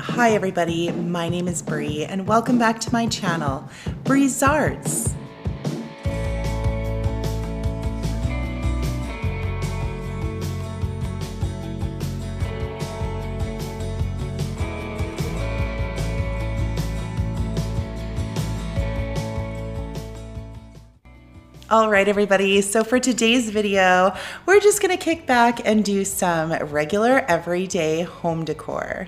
Hi everybody, my name is Bree and welcome back to my channel, Bree's Arts. All right, everybody, so for today's video, we're just gonna kick back and do some regular everyday home decor.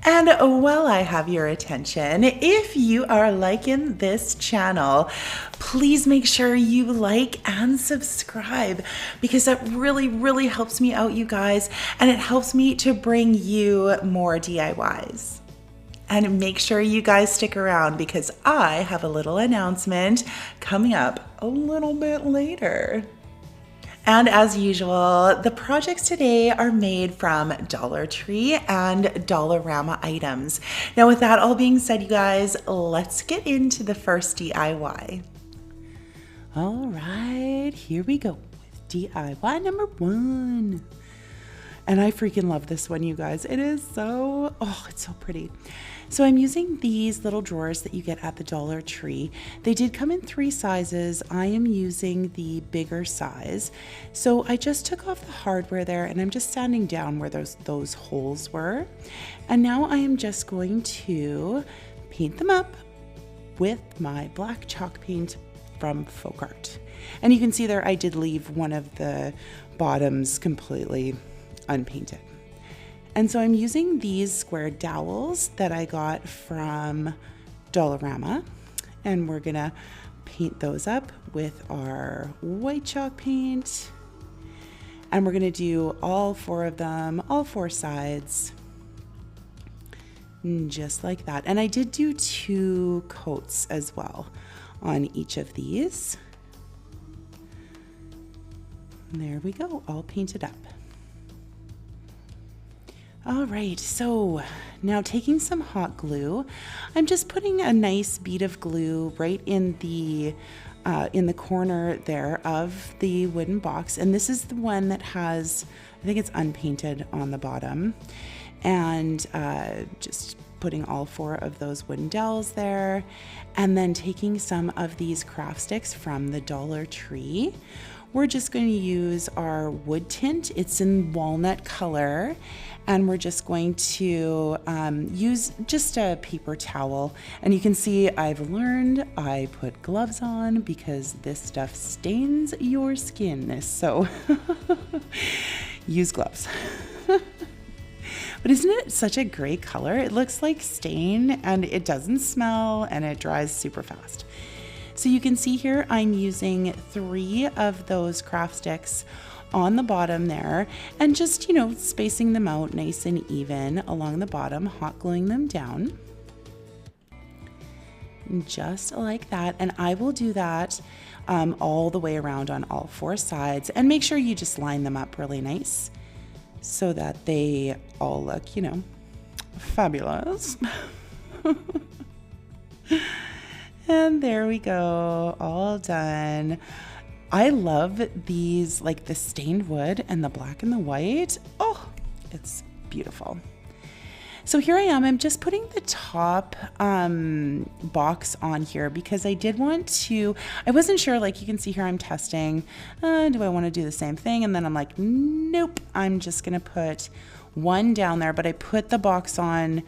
And while I have your attention, if you are liking this channel, please make sure you like and subscribe because that really helps me out, you guys, and it helps me to bring you more DIYs. And make sure you guys stick around because I have a little announcement coming up a little bit later. And as usual, the projects today are made from Dollar Tree and Dollarama items. Now with that all being said, you guys, let's get into the first DIY. All right, here we go with DIY number 1. And I freaking love this one, you guys. It is so, it's so pretty. So I'm using these little drawers that you get at the Dollar Tree. They did come in 3 sizes. I am using the bigger size. So I just took off the hardware there and I'm just sanding down where those holes were. And now I am just going to paint them up with my black chalk paint from Folk Art. And you can see there I did leave one of the bottoms completely unpainted. And so I'm using these square dowels that I got from Dollarama, and we're gonna paint those up with our white chalk paint. And we're gonna do all 4 of them, all 4 sides, just like that. And I did do 2 coats as well on each of these. And there we go, all painted up. All right, so now taking some hot glue, I'm just putting a nice bead of glue right in the corner there of the wooden box. And this is the one that has, I think it's unpainted on the bottom. And just putting all 4 of those wooden dowels there. And then taking some of these craft sticks from the Dollar Tree. We're just going to use our wood tint. It's in walnut color. And we're just going to use just a paper towel. And you can see I've learned I put gloves on because this stuff stains your skin. So use gloves. But isn't it such a great color? It looks like stain and it doesn't smell and it dries super fast. So you can see here I'm using 3 of those craft sticks on the bottom there and just, spacing them out nice and even along the bottom, hot gluing them down. Just like that. And I will do that all the way around on all 4 sides, and make sure you just line them up really nice so that they all look, fabulous. And there we go, all done. I love these, like the stained wood and the black and the white. Oh, it's beautiful. So here I am, I'm just putting the top box on here because I did want to, I wasn't sure, like you can see here I'm testing, do I want to do the same thing? And then I'm like, nope, I'm just gonna put one down there, but I put the box on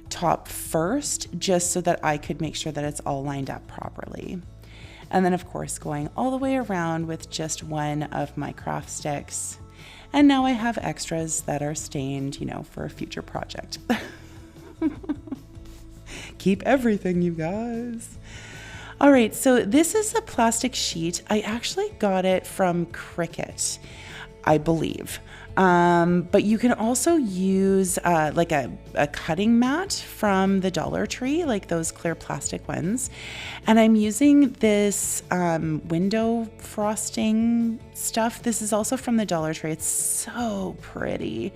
top first just so that I could make sure that it's all lined up properly. And then of course going all the way around with just one of my craft sticks. And now I have extras that are stained, for a future project. Keep everything, you guys. All right, so this is a plastic sheet. I actually got it from Cricut, I believe. But you can also use like a cutting mat from the Dollar Tree, like those clear plastic ones. And I'm using this window frosting stuff. This is also from the Dollar Tree. It's so pretty.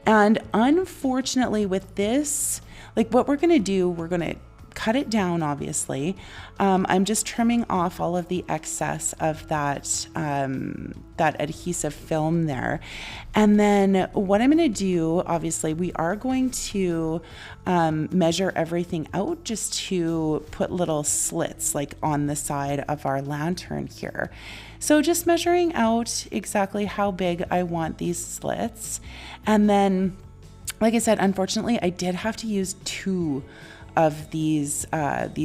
And unfortunately with this, like what we're gonna do, we're gonna cut it down, obviously. I'm just trimming off all of the excess of that adhesive film there. And then what I'm going to do, obviously, we are going to measure everything out just to put little slits like on the side of our lantern here. So just measuring out exactly how big I want these slits. And then, like I said, unfortunately, I did have to use 2 of these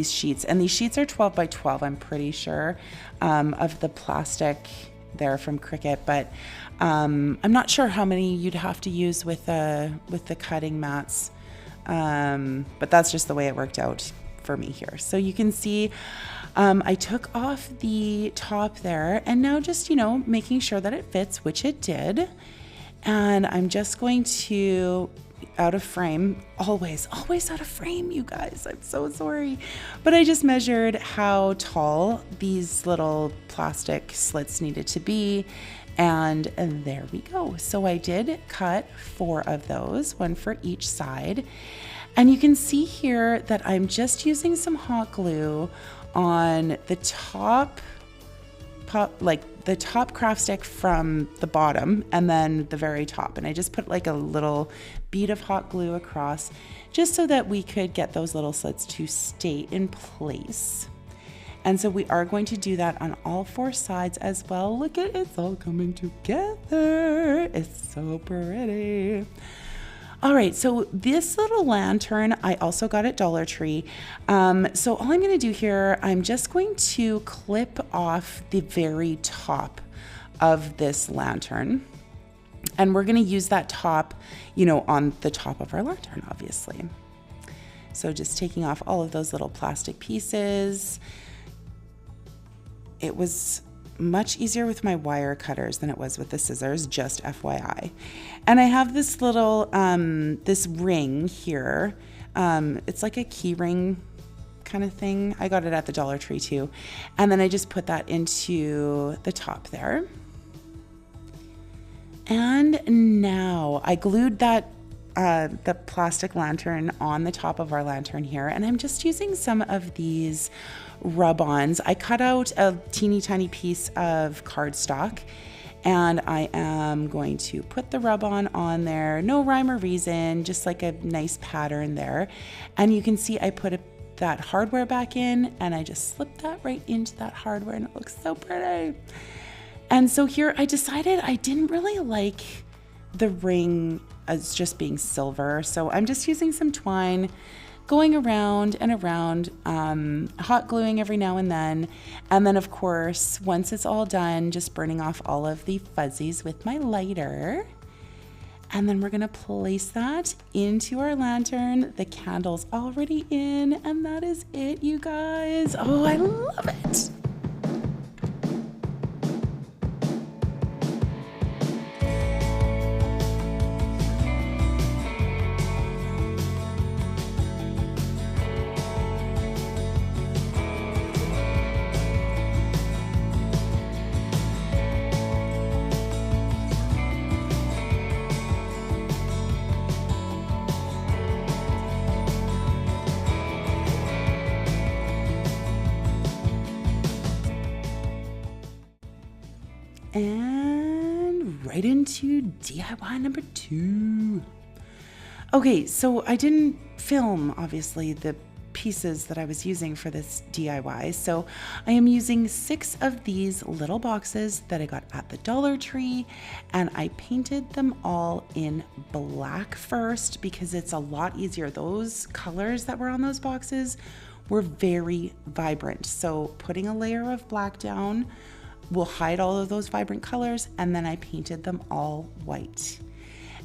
sheets, and these sheets are 12 by 12, I'm pretty sure, of the plastic there from Cricut, but I'm not sure how many you'd have to use with the cutting mats, but that's just the way it worked out for me here. So you can see I took off the top there, and now just, you know, making sure that it fits, which it did. And I'm just going to, out of frame, always out of frame, you guys, I'm so sorry. But I just measured how tall these little plastic slits needed to be, and there we go. So I did cut 4 of those, 1 for each side. And you can see here that I'm just using some hot glue on the top, like the top craft stick from the bottom, and then the very top. And I just put like a little bead of hot glue across, just so that we could get those little slits to stay in place. And so we are going to do that on all 4 sides as well. Look at it, it's all coming together. It's so pretty. All right, so this little lantern I also got at Dollar Tree. So all I'm going to do here, I'm just going to clip off the very top of this lantern. And we're going to use that top, you know, on the top of our lantern, obviously. So just taking off all of those little plastic pieces. It was much easier with my wire cutters than it was with the scissors, just FYI. And I have this little, this ring here. It's like a key ring kind of thing. I got it at the Dollar Tree too. And then I just put that into the top there. And now I glued that the plastic lantern on the top of our lantern here, and I'm just using some of these rub-ons. I cut out a teeny tiny piece of cardstock, and I am going to put the rub-on on there. No rhyme or reason, just like a nice pattern there. And you can see I put that hardware back in, and I just slipped that right into that hardware, and it looks so pretty. And so here I decided I didn't really like the ring as just being silver, so I'm just using some twine, going around and around, hot gluing every now and then of course, once it's all done, just burning off all of the fuzzies with my lighter. And then we're gonna place that into our lantern. The candle's already in, and that is it, you guys. Oh, I love it. And right into DIY number 2. Okay, so I didn't film, obviously, the pieces that I was using for this DIY. So I am using 6 of these little boxes that I got at the Dollar Tree, and I painted them all in black first because it's a lot easier. Those colors that were on those boxes were very vibrant. So putting a layer of black down will hide all of those vibrant colors, and then I painted them all white.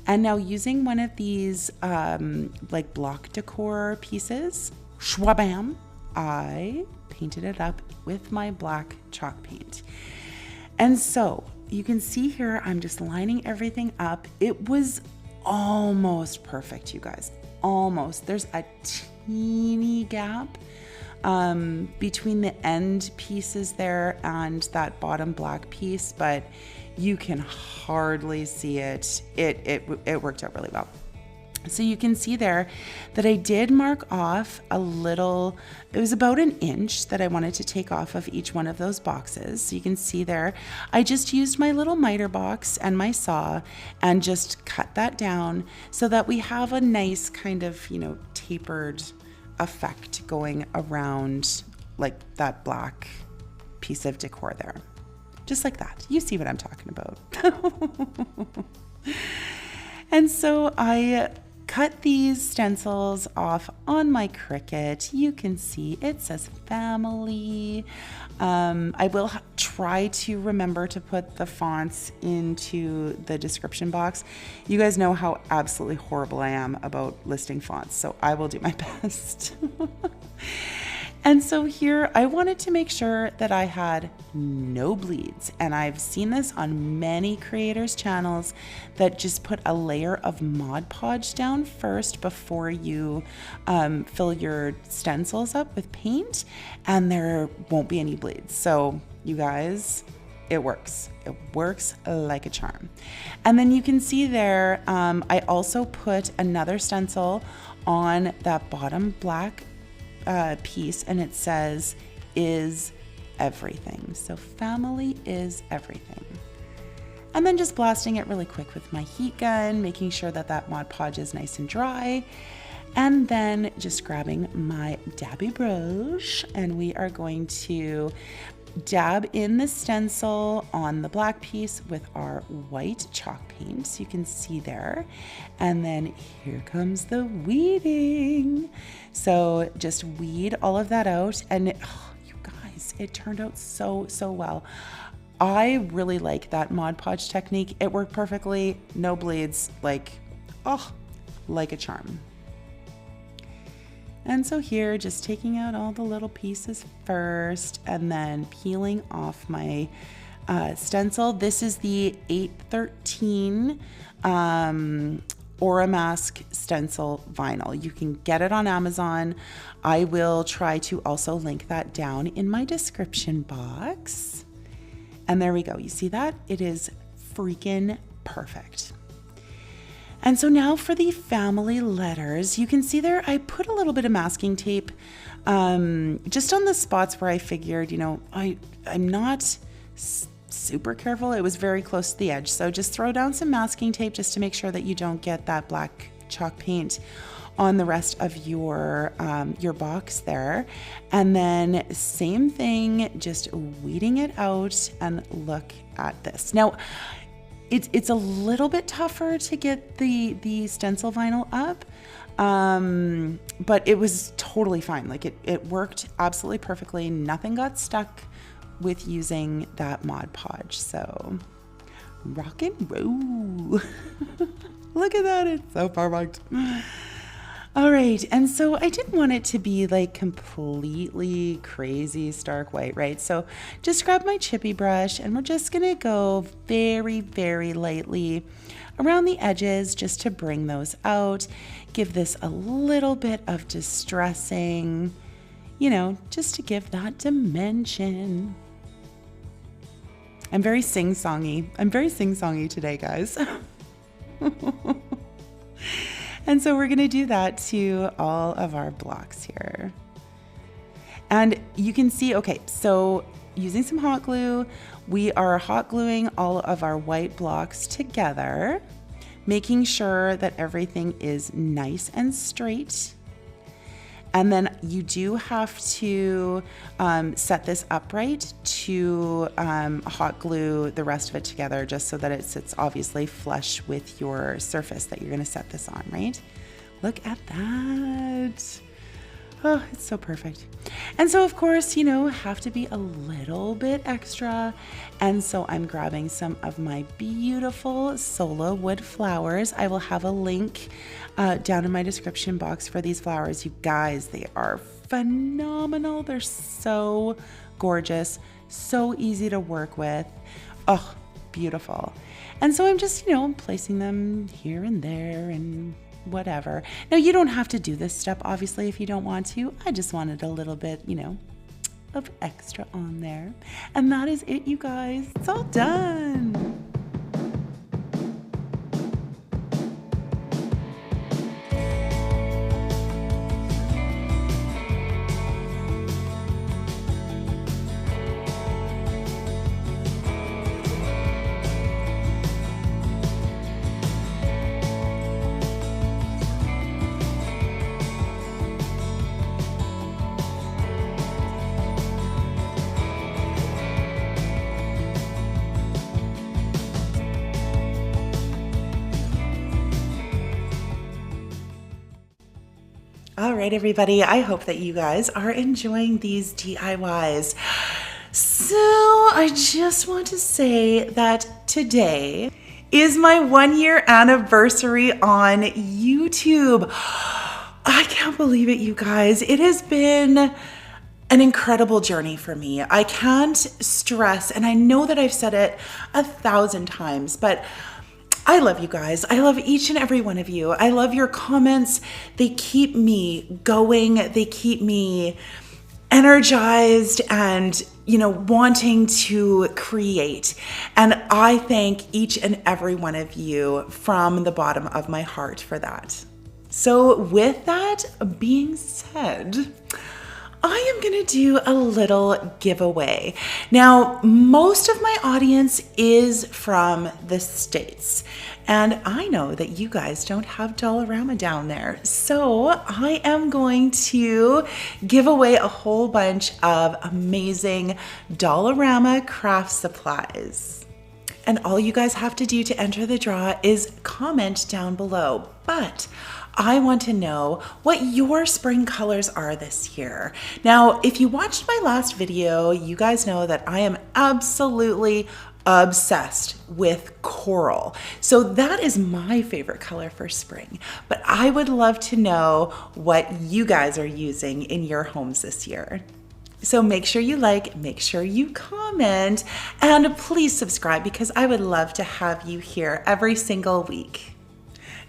And now using one of these like block decor pieces, shwabam, I painted it up with my black chalk paint. And so you can see here, I'm just lining everything up. It was almost perfect, you guys, almost. There's a teeny gap between the end pieces there and that bottom black piece, but you can hardly see it. It worked out really well. So you can see there that I did mark off a little, it was about an inch that I wanted to take off of each one of those boxes. So you can see there, I just used my little miter box and my saw and just cut that down so that we have a nice kind of, tapered effect going around like that black piece of decor there. Just like that. You see what I'm talking about. And so I cut these stencils off on my Cricut. You can see it says family. I will try to remember to put the fonts into the description box. You guys know how absolutely horrible I am about listing fonts, so I will do my best. And so here I wanted to make sure that I had no bleeds. And I've seen this on many creators' channels that just put a layer of Mod Podge down first before you fill your stencils up with paint, and there won't be any bleeds. So you guys, it works. It works like a charm. And then you can see there, I also put another stencil on that bottom black piece, and it says is everything. So family is everything. And then just blasting it really quick with my heat gun, making sure that that Mod Podge is nice and dry. And then just grabbing my dabby brush, and we are going to dab in the stencil on the black piece with our white chalk paint, so you can see there. And then here comes the weeding. So just weed all of that out, and you guys, it turned out so well. I really like that Mod Podge technique. It worked perfectly, no bleeds, like a charm. And so here, just taking out all the little pieces first and then peeling off my stencil. This is the 813 Aura Mask stencil vinyl. You can get it on Amazon. I will try to also link that down in my description box. And there we go. You see that? It is freaking perfect. And so now for the family letters, you can see there I put a little bit of masking tape just on the spots where I figured, I'm not super careful. It was very close to the edge. So just throw down some masking tape just to make sure that you don't get that black chalk paint on the rest of your box there. And then same thing, just weeding it out, and look at this. Now, it's a little bit tougher to get the stencil vinyl up, but it was totally fine. Like it worked absolutely perfectly. Nothing got stuck with using that Mod Podge. So rock and roll. Look at that, it's so perfect. All right, and so I didn't want it to be like completely crazy stark white, right? So just grab my chippy brush, and we're just gonna go very, very lightly around the edges just to bring those out. Give this a little bit of distressing, just to give that dimension. I'm very sing-songy today, guys. And so we're going to do that to all of our blocks here. And you can see, okay, so using some hot glue, we are hot gluing all of our white blocks together, making sure that everything is nice and straight. And then you do have to set this upright to hot glue the rest of it together, just so that it sits obviously flush with your surface that you're going to set this on, right? Look at that. Oh, it's so perfect. And so of course, have to be a little bit extra. And so I'm grabbing some of my beautiful Sola wood flowers. I will have a link down in my description box for these flowers. You guys, they are phenomenal. They're so gorgeous, so easy to work with. Oh, beautiful. And so I'm just, placing them here and there and whatever. Now, you don't have to do this step, obviously, if you don't want to. I just wanted a little bit, of extra on there. And that is it, you guys. It's all done. All right, everybody, I hope that you guys are enjoying these DIYs. So I just want to say that today is my 1-year anniversary on YouTube. I can't believe it, you guys. It has been an incredible journey for me. I can't stress, and I know that I've said it 1,000 times, but I love you guys. I love each and every one of you. I love your comments. They keep me going. They keep me energized and, wanting to create. And I thank each and every one of you from the bottom of my heart for that. So with that being said, I am going to do a little giveaway. Now, most of my audience is from the States, and I know that you guys don't have Dollarama down there. So I am going to give away a whole bunch of amazing Dollarama craft supplies. And all you guys have to do to enter the draw is comment down below. But I want to know what your spring colors are this year. Now, if you watched my last video, you guys know that I am absolutely obsessed with coral. So that is my favorite color for spring. But I would love to know what you guys are using in your homes this year. So make sure you like, make sure you comment, and please subscribe because I would love to have you here every single week.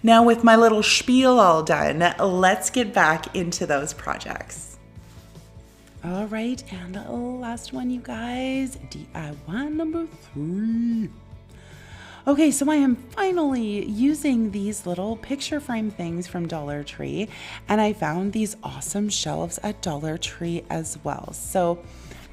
Now with my little spiel all done, let's get back into those projects. All right, and the last one, you guys, DIY number 3. Okay, so I am finally using these little picture frame things from Dollar Tree, and I found these awesome shelves at Dollar Tree as well. So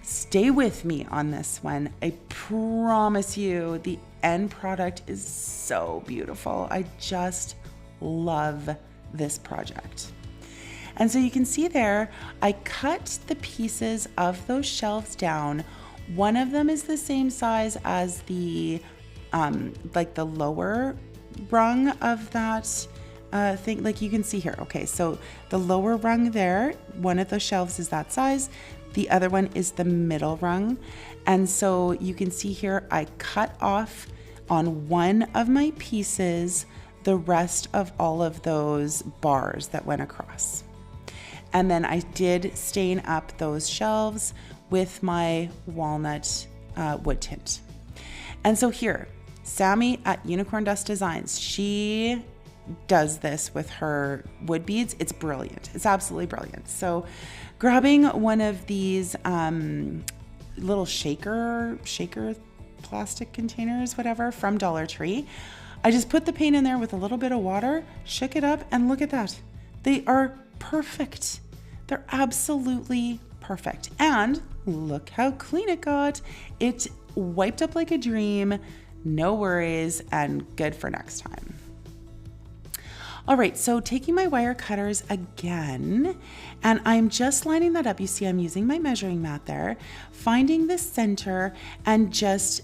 stay with me on this one. I promise you the end product is so beautiful. I just love this project. And so you can see there, I cut the pieces of those shelves down. One of them is the same size as the like the lower rung of that thing, like you can see here. Okay, so the lower rung there, one of those shelves is that size. The other one is the middle rung. And so you can see here, I cut off on one of my pieces the rest of all of those bars that went across. And then I did stain up those shelves with my walnut wood tint. And so here, Sammy at Unicorn Dust Designs, she does this with her wood beads. It's brilliant. It's absolutely brilliant. So grabbing one of these little shaker plastic containers, whatever, from Dollar Tree, I just put the paint in there with a little bit of water, shook it up, and look at that. They are perfect. They're absolutely perfect. And look how clean it got. It wiped up like a dream, no worries, and good for next time. All right, so taking my wire cutters again, and I'm just lining that up. You see I'm using my measuring mat there, finding the center and just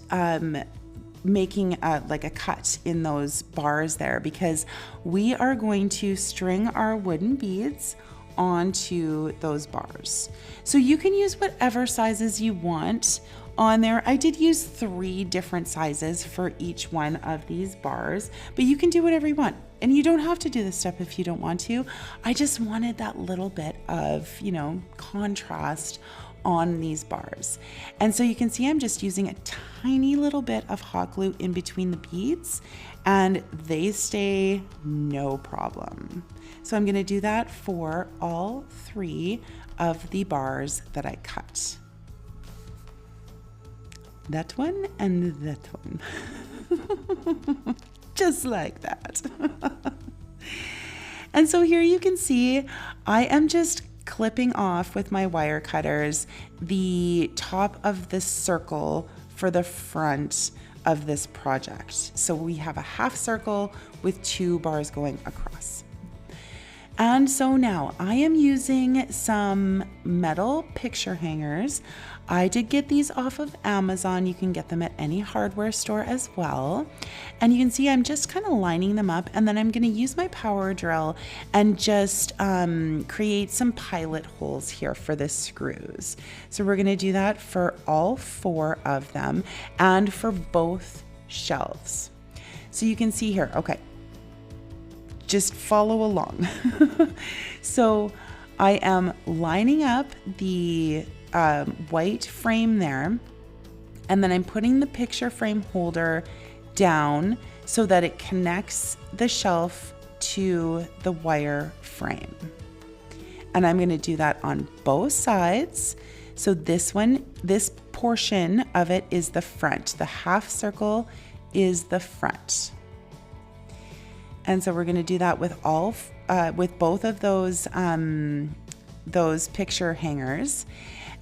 making like a cut in those bars there, because we are going to string our wooden beads onto those bars. So you can use whatever sizes you want on there. I did use 3 different sizes for each one of these bars, but you can do whatever you want. And you don't have to do this step if you don't want to. I just wanted that little bit of, contrast on these bars. And so you can see I'm just using a tiny little bit of hot glue in between the beads, and they stay no problem. So I'm going to do that for all 3 of the bars that I cut. That one and that one. Just like that. And so here you can see I am just clipping off with my wire cutters the top of the circle for the front of this project. So we have a half circle with 2 bars going across. And so now I am using some metal picture hangers. I did get these off of Amazon. You can get them at any hardware store as well. And you can see I'm just kind of lining them up, and then I'm going to use my power drill and just create some pilot holes here for the screws. So we're going to do that for all 4 of them and for both shelves. So you can see here, okay, just follow along. So I am lining up the white frame there, and then I'm putting the picture frame holder down so that it connects the shelf to the wire frame. And I'm going to do that on both sides. So this portion of it is the front. The half circle is the front. And so we're going to do that with with both of those picture hangers.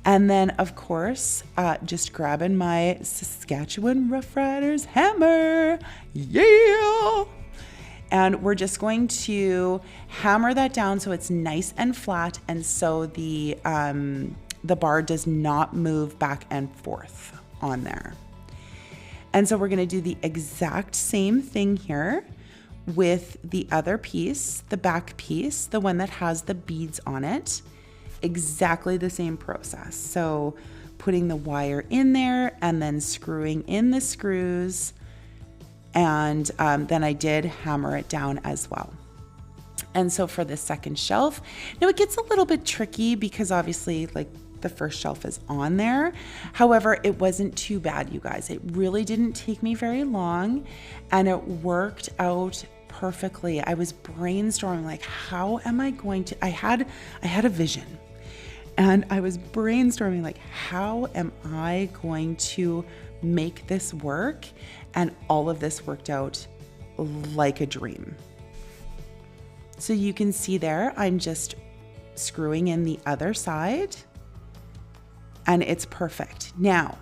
And then, of course, just grabbing my Saskatchewan Rough Riders hammer. Yeah! And we're just going to hammer that down so it's nice and flat, and so the bar does not move back and forth on there. And so we're going to do the exact same thing here with the other piece, the back piece, the one that has the beads on it. Exactly the same process. So putting the wire in there and then screwing in the screws, and then I did hammer it down as well. And so for the second shelf, now it gets a little bit tricky because obviously like the first shelf is on there. However, it wasn't too bad, you guys. It really didn't take me very long, and it worked out perfectly. I was brainstorming like, how am I going to, I had a vision. And I was brainstorming like, how am I going to make this work? And all of this worked out like a dream. So you can see there, I'm just screwing in the other side, and it's perfect. Now,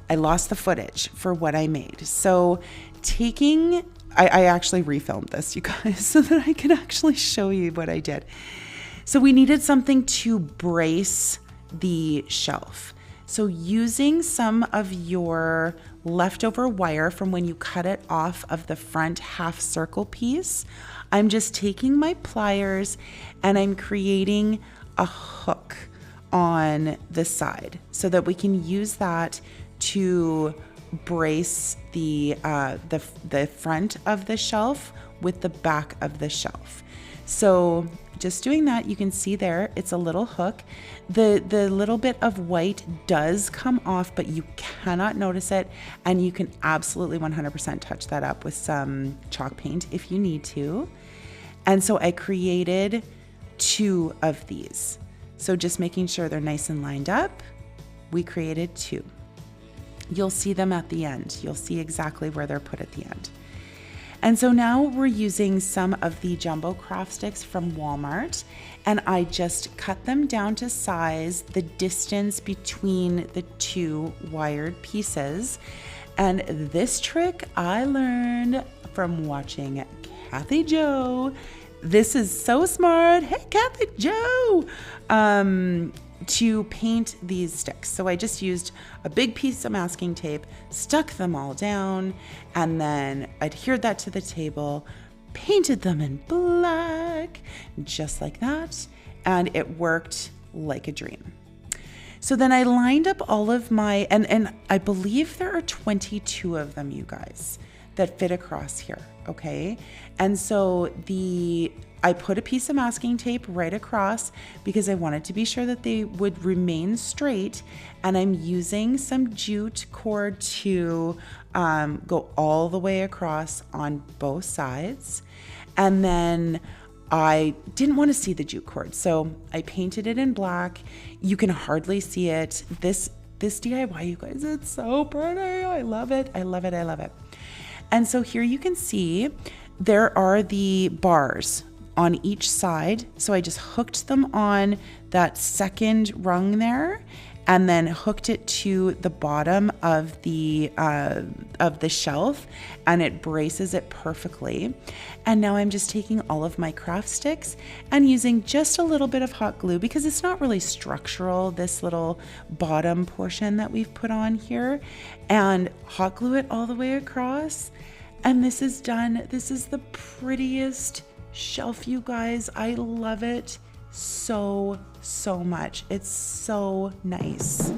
I lost the footage for what I made. So I actually refilmed this, you guys, so that I can actually show you what I did. So we needed something to brace the shelf. So using some of your leftover wire from when you cut it off of the front half circle piece, I'm just taking my pliers and I'm creating a hook on the side so that we can use that to brace the front of the shelf with the back of the shelf. So just doing that, you can see there, it's a little hook. The little bit of white does come off, but you cannot notice it. And you can absolutely 100% touch that up with some chalk paint if you need to. And so I created 2 of these. So just making sure they're nice and lined up, we created 2. You'll see them at the end. You'll see exactly where they're put at the end. And so now we're using some of the jumbo craft sticks from Walmart, and I just cut them down to size, the distance between the 2 wired pieces. And this trick I learned from watching Kathy Jo. This is so smart. Hey, Kathy Jo! To paint these sticks. So I just used a big piece of masking tape, stuck them all down, and then adhered that to the table, painted them in black, just like that, and it worked like a dream. So then I lined up all of my, and I believe there are 22 of them, you guys, that fit across here, okay? And so I put a piece of masking tape right across because I wanted to be sure that they would remain straight, and I'm using some jute cord to go all the way across on both sides. And then I didn't want to see the jute cord, so I painted it in black. You can hardly see it. This DIY, you guys, it's so pretty. I love it. I love it. I love it. And so here you can see there are the bars on each side. So I just hooked them on that second rung there, and then hooked it to the bottom of the shelf, and it braces it perfectly. And now I'm just taking all of my craft sticks and using just a little bit of hot glue, because it's not really structural, this little bottom portion that we've put on here, and hot glue it all the way across. And this is done. This is the prettiest shelf, you guys. I love it so much. It's so nice.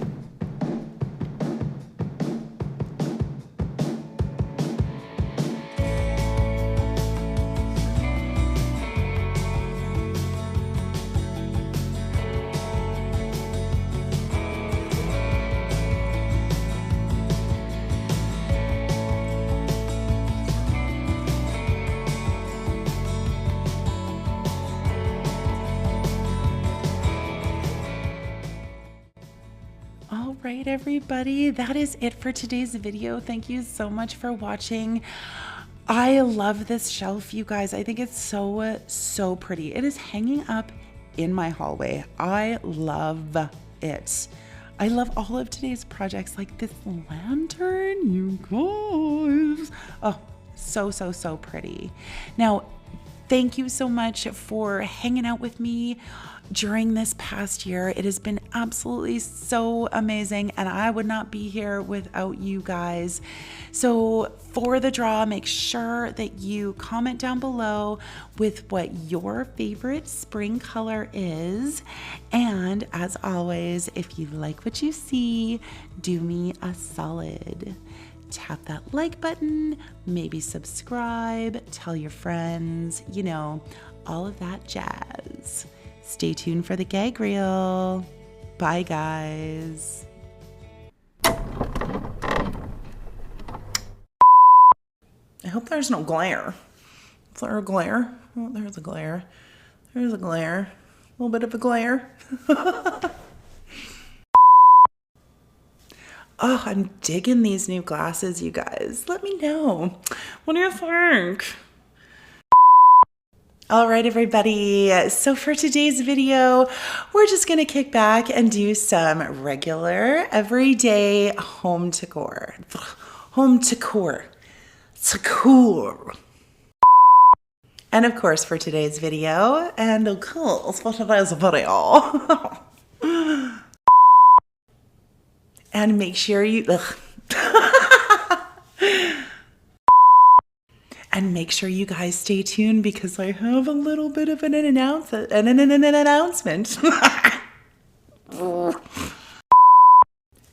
All right, everybody, that is it for today's video. Thank you so much for watching. I love this shelf, you guys. I think it's so pretty. It is hanging up in my hallway. I love it. I love all of today's projects, like this lantern, you guys. Oh, so pretty. Now, thank you so much for hanging out with me during this past year. It has been absolutely so amazing, and I would not be here without you guys. So for the draw, make sure that you comment down below with what your favorite spring color is. And as always, if you like what you see, do me a solid. Tap that like button, maybe subscribe, tell your friends, you know, all of that jazz. Stay tuned for the gag reel. Bye, guys. I hope there's no glare. Is there a glare? Oh, there's a glare. There's a glare. A little bit of a glare. Oh, I'm digging these new glasses, you guys. Let me know. What do you think? All right, everybody. So for today's video, we're just gonna kick back and do some regular, everyday home decor. Home decor. Decor. And of course, for today's video, and of course, for today's video, and make sure you, and make sure you guys stay tuned, because I have a little bit of an announcement.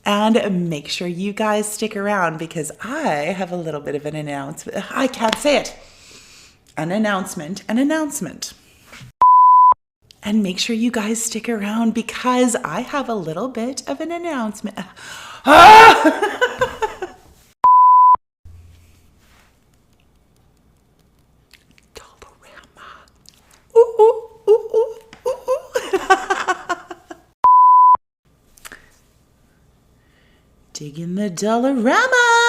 And make sure you guys stick around, because I have a little bit of an announcement. I can't say it. An announcement. And make sure you guys stick around, because I have a little bit of an announcement. Dollarama. Ooh. Dig in the Dollarama.